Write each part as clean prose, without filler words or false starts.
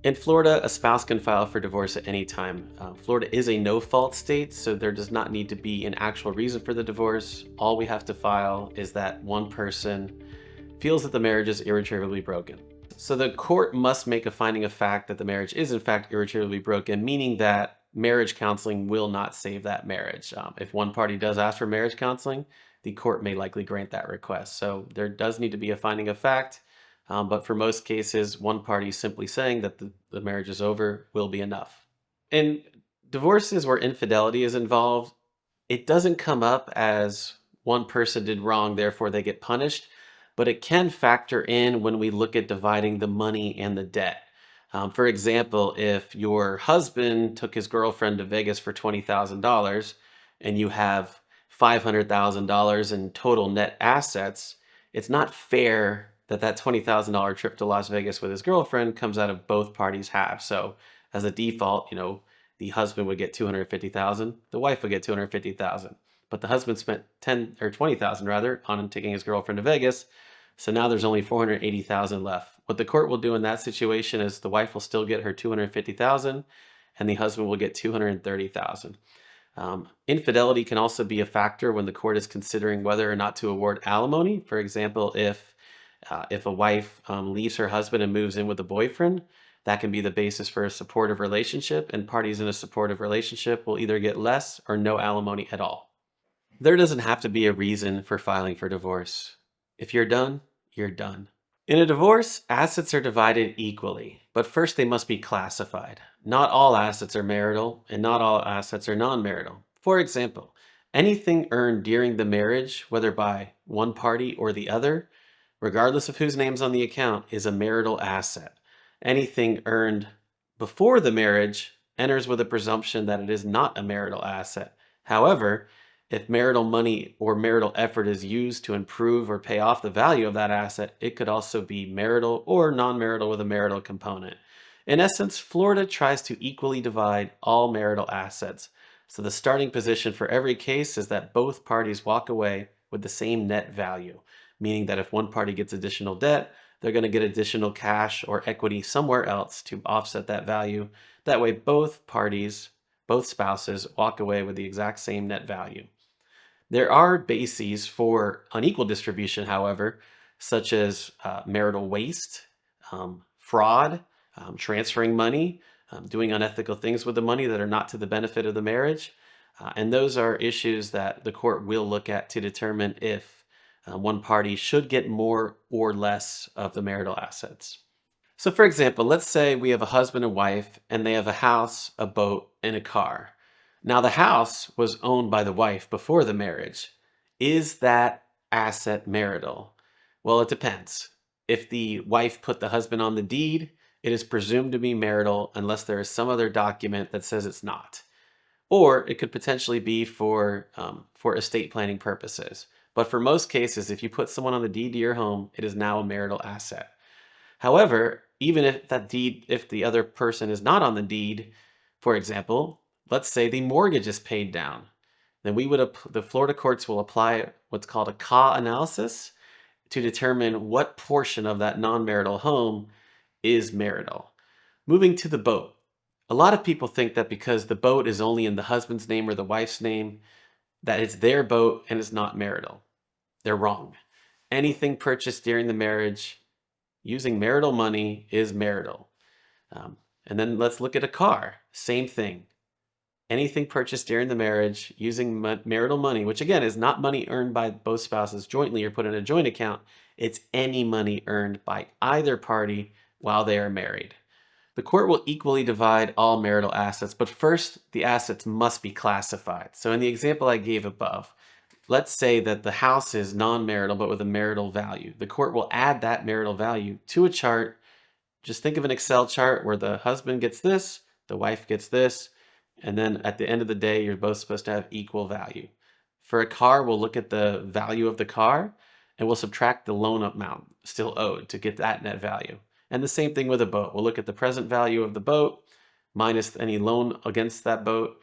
In Florida, a spouse can file for divorce at any time. Florida is a no-fault state, so there does not need to be an actual reason for the divorce. All we have to file is that one person feels that the marriage is irretrievably broken. So the court must make a finding of fact that the marriage is in fact irretrievably broken, meaning that marriage counseling will not save that marriage. If one party does ask for marriage counseling, the court may likely grant that request. So there does need to be a finding of fact. But for most cases, one party simply saying that the marriage is over will be enough. In divorces where infidelity is involved, it doesn't come up as one person did wrong, therefore they get punished, but it can factor in when we look at dividing the money and the debt. For example, if your husband took his girlfriend to Vegas for $20,000 and you have $500,000 in total net assets, it's not fair that that $20,000 trip to Las Vegas with his girlfriend comes out of both parties' half. So as a default, the husband would get 250,000, the wife would get 250,000. But the husband spent 10 or 20,000 rather on taking his girlfriend to Vegas. So now there's only 480,000 left. What the court will do in that situation is the wife will still get her 250,000 and the husband will get 230,000. Infidelity can also be a factor when the court is considering whether or not to award alimony. For example, if a wife leaves her husband and moves in with a boyfriend, that can be the basis for a supportive relationship, and parties in a supportive relationship will either get less or no alimony at all. There doesn't have to be a reason for filing for divorce. If you're done, you're done. In a divorce, assets are divided equally, but first they must be classified. Not all assets are marital, and not all assets are non-marital. For example, anything earned during the marriage, whether by one party or the other, regardless of whose name's on the account, is a marital asset. Anything earned before the marriage enters with a presumption that it is not a marital asset. However, if marital money or marital effort is used to improve or pay off the value of that asset, it could also be marital or non-marital with a marital component. In essence, Florida tries to equally divide all marital assets. So the starting position for every case is that both parties walk away with the same net value, meaning that if one party gets additional debt, they're going to get additional cash or equity somewhere else to offset that value. That way, both parties, both spouses, walk away with the exact same net value. There are bases for unequal distribution, however, such as marital waste, fraud, transferring money, doing unethical things with the money that are not to the benefit of the marriage. And those are issues that the court will look at to determine if one party should get more or less of the marital assets. So for example, let's say we have a husband and wife and they have a house, a boat, and a car. Now the house was owned by the wife before the marriage. Is that asset marital? Well, it depends. If the wife put the husband on the deed, it is presumed to be marital unless there is some other document that says it's not. Or it could potentially be for estate planning purposes. But for most cases, if you put someone on the deed to your home, it is now a marital asset. However, even if if the other person is not on the deed, for example, let's say the mortgage is paid down, then the Florida courts will apply what's called a CA analysis to determine what portion of that non-marital home is marital. Moving to the boat. A lot of people think that because the boat is only in the husband's name or the wife's name, that it's their boat and it's not marital. They're wrong. Anything purchased during the marriage using marital money is marital. And then let's look at a car. Same thing. Anything purchased during the marriage using marital money, which again is not money earned by both spouses jointly or put in a joint account, it's any money earned by either party while they are married. The court will equally divide all marital assets, but first the assets must be classified. So in the example I gave above, let's say that the house is non-marital but with a marital value. The court will add that marital value to a chart. Just think of an Excel chart where the husband gets this, the wife gets this, and then at the end of the day, you're both supposed to have equal value. For a car, we'll look at the value of the car and we'll subtract the loan amount still owed to get that net value. And the same thing with a boat. We'll look at the present value of the boat minus any loan against that boat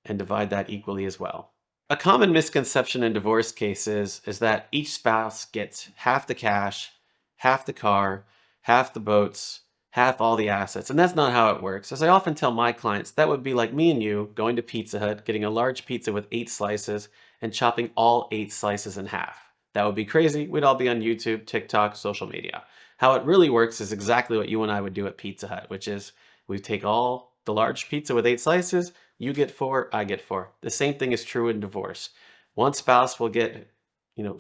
and divide that equally as well. A common misconception in divorce cases is that each spouse gets half the cash, half the car, half the boats, half all the assets. And that's not how it works. As I often tell my clients, that would be like me and you going to Pizza Hut, getting a large pizza with 8 slices, and chopping all 8 slices in half. That would be crazy. We'd all be on YouTube, TikTok, social media. How it really works is exactly what you and I would do at Pizza Hut, which is we take all the large pizza with 8 slices, you get 4, I get 4. The same thing is true in divorce. One spouse will get,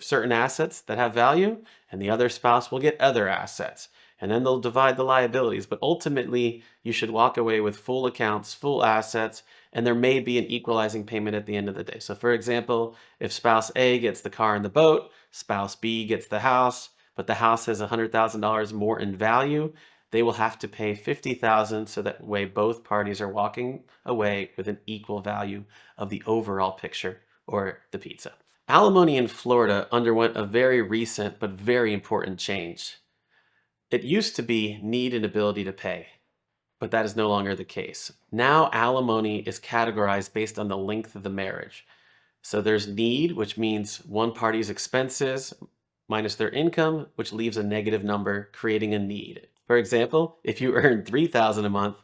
certain assets that have value, and the other spouse will get other assets. And then they'll divide the liabilities. But ultimately, you should walk away with full accounts, full assets, and there may be an equalizing payment at the end of the day. So for example, if spouse A gets the car and the boat, spouse B gets the house, but the house has $100,000 more in value, they will have to pay $50,000, so that way both parties are walking away with an equal value of the overall picture or the pizza. Alimony in Florida underwent a very recent but very important change. It used to be need and ability to pay, but that is no longer the case. Now alimony is categorized based on the length of the marriage. So there's need, which means one party's expenses minus their income, which leaves a negative number, creating a need. For example, if you earn $3,000 a month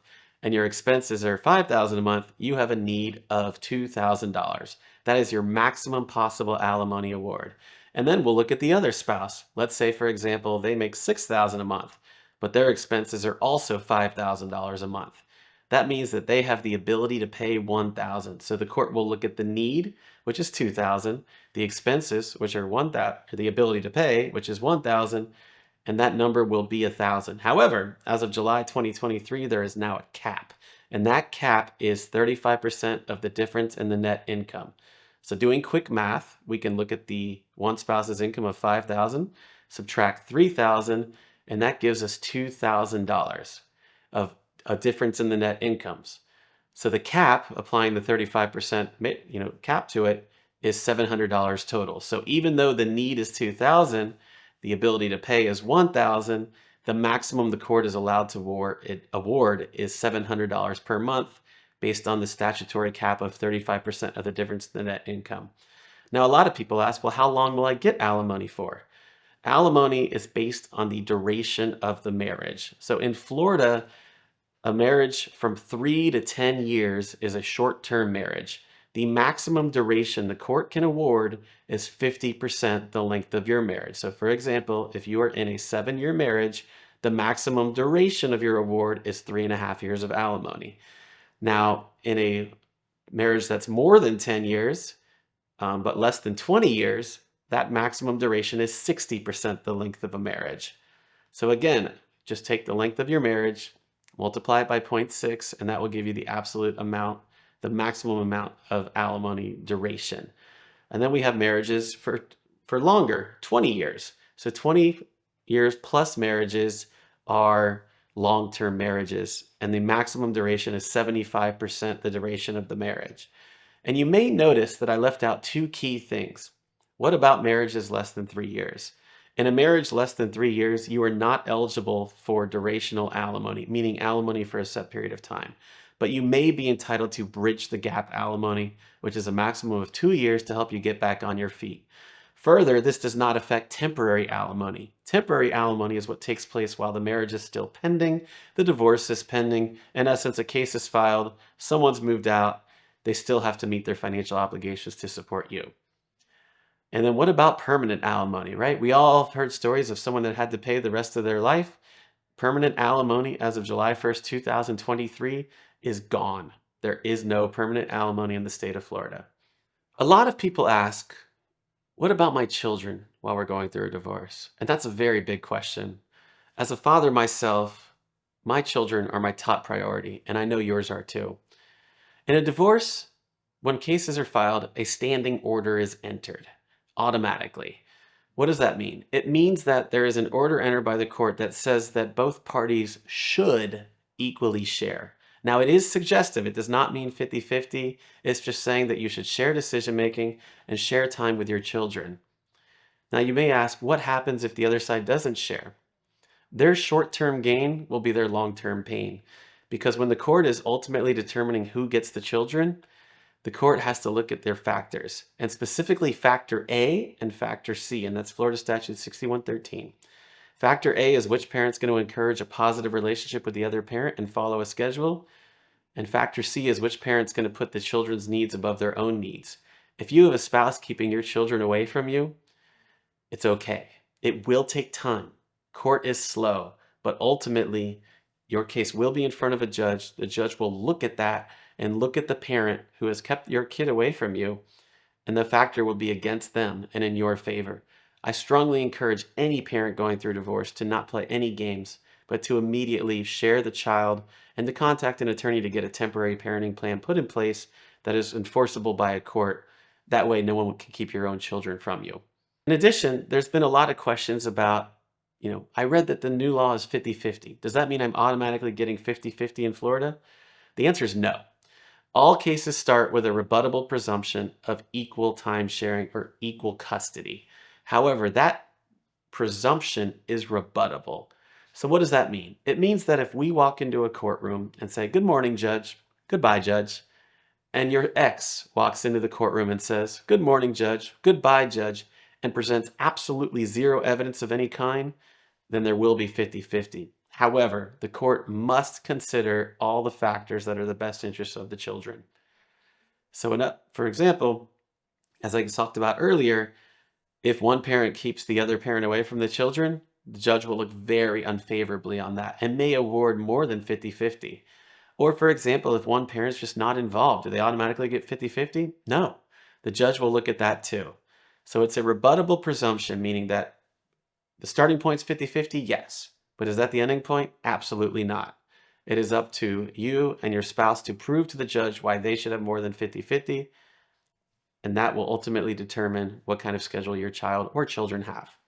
and your expenses are $5,000 a month, you have a need of $2,000. That is your maximum possible alimony award. And then we'll look at the other spouse. Let's say, for example, they make $6,000 a month, but their expenses are also $5,000 a month. That means that they have the ability to pay $1,000. So the court will look at the need, which is $2,000, the expenses, which are $1,000, or the ability to pay, which is $1,000, and that number will be $1,000. However, as of July 2023, there is now a cap, and that cap is 35% of the difference in the net income. So doing quick math, we can look at the one spouse's income of $5,000, subtract $3,000, and that gives us $2,000 of a difference in the net incomes. So the cap, applying the 35% cap to it, is $700 total. So even though the need is $2,000, the ability to pay is $1,000, the maximum the court is allowed to award is $700 per month, based on the statutory cap of 35% of the difference in the net income. Now, a lot of people ask, well, how long will I get alimony for? Alimony is based on the duration of the marriage. So in Florida, a marriage from 3 to 10 years is a short-term marriage. The maximum duration the court can award is 50% the length of your marriage. So for example, if you are in a 7-year marriage, the maximum duration of your award is 3.5 years of alimony. Now, in a marriage that's more than 10 years, but less than 20 years, that maximum duration is 60% the length of a marriage. So again, just take the length of your marriage, multiply it by 0.6, and that will give you the absolute amount, the maximum amount of alimony duration. And then we have marriages for longer, 20 years. So 20 years plus marriages are long-term marriages, and the maximum duration is 75% the duration of the marriage. And you may notice that I left out 2 key things. What about marriages less than 3 years? In a marriage less than 3 years, you are not eligible for durational alimony, meaning alimony for a set period of time. But you may be entitled to bridge the gap alimony, which is a maximum of 2 years to help you get back on your feet. Further, this does not affect temporary alimony. Temporary alimony is what takes place while the marriage is still pending, the divorce is pending. In essence, a case is filed, someone's moved out, they still have to meet their financial obligations to support you. And then what about permanent alimony, right? We all have heard stories of someone that had to pay the rest of their life. Permanent alimony as of July 1st, 2023 is gone. There is no permanent alimony in the state of Florida. A lot of people ask, what about my children while we're going through a divorce? And that's a very big question. As a father myself, my children are my top priority, and I know yours are too. In a divorce, when cases are filed, a standing order is entered automatically. What does that mean? It means that there is an order entered by the court that says that both parties should equally share. Now, it is suggestive. It does not mean 50-50. It's just saying that you should share decision-making and share time with your children. Now, you may ask, what happens if the other side doesn't share? Their short-term gain will be their long-term pain, because when the court is ultimately determining who gets the children, the court has to look at their factors, and specifically factor A and factor C, and that's Florida Statute 6113. Factor A is which parent's going to encourage a positive relationship with the other parent and follow a schedule. And factor C is which parent's going to put the children's needs above their own needs. If you have a spouse keeping your children away from you, it's okay. It will take time. Court is slow, but ultimately, your case will be in front of a judge. The judge will look at that and look at the parent who has kept your kid away from you, and the factor will be against them and in your favor. I strongly encourage any parent going through divorce to not play any games, but to immediately share the child and to contact an attorney to get a temporary parenting plan put in place that is enforceable by a court. That way, no one can keep your own children from you. In addition, there's been a lot of questions about, I read that the new law is 50-50. Does that mean I'm automatically getting 50-50 in Florida? The answer is no. All cases start with a rebuttable presumption of equal time sharing or equal custody. However, that presumption is rebuttable. So what does that mean? It means that if we walk into a courtroom and say, "Good morning, judge. Goodbye, judge," and your ex walks into the courtroom and says, "Good morning, judge. Goodbye, judge," and presents absolutely zero evidence of any kind, then there will be 50-50. However, the court must consider all the factors that are the best interests of the children. So, for example, as I talked about earlier, if one parent keeps the other parent away from the children, the judge will look very unfavorably on that and may award more than 50-50. Or, for example, if one parent's just not involved, do they automatically get 50-50? No. The judge will look at that too. So it's a rebuttable presumption, meaning that the starting point's 50-50, yes. But is that the ending point? Absolutely not. It is up to you and your spouse to prove to the judge why they should have more than 50-50, and that will ultimately determine what kind of schedule your child or children have.